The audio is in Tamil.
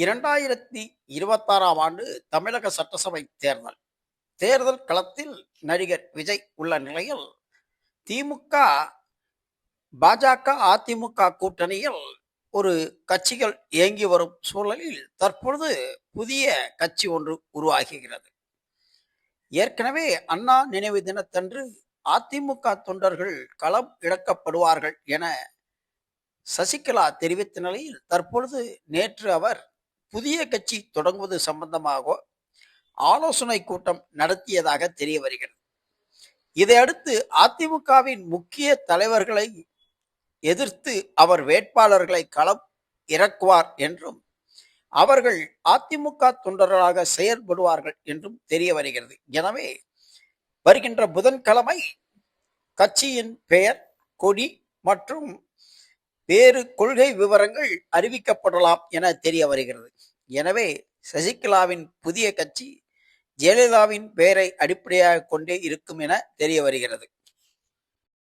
2026ஆம் ஆண்டு தமிழக சட்டசபை தேர்தல். தேர்தல் களத்தில் நடிகர் விஜய் உள்ள நிலையில் திமுக, பாஜக, அதிமுக கூட்டணியில் ஒரு கட்சிகள் இயங்கி வரும் சூழலில் தற்பொழுது புதிய கட்சி ஒன்று உருவாகுகிறது. ஏற்கனவே அண்ணா நினைவு தினத்தன்று அதிமுக தொண்டர்கள் களம் இழக்கப்படுவார்கள் என சசிகலா தெரிவித்த நிலையில் தற்பொழுது நேற்று அவர் புதிய கட்சி தொடங்குவது சம்பந்தமாக ஆலோசனை கூட்டம் நடத்தியதாக தெரிய வருகிறது. இதையடுத்து அதிமுகவின் முக்கிய தலைவர்களை எதிர்த்து அவர் வேட்பாளர்களை களம் இறக்குவார் என்றும் அவர்கள் அதிமுக தொண்டர்களாக செயல்படுவார்கள் என்றும் தெரிய வருகிறது. எனவே வருகின்ற புதன்கிழமை கட்சியின் பெயர், கொடி மற்றும் வேறு கொள்கை விவரங்கள் அறிவிக்கப்படலாம் என தெரிய வருகிறது. எனவே சசிகலாவின் புதிய கட்சி ஜெயலலிதாவின் பெயரை அடிப்படையாக கொண்டே இருக்கும் என தெரிய வருகிறது.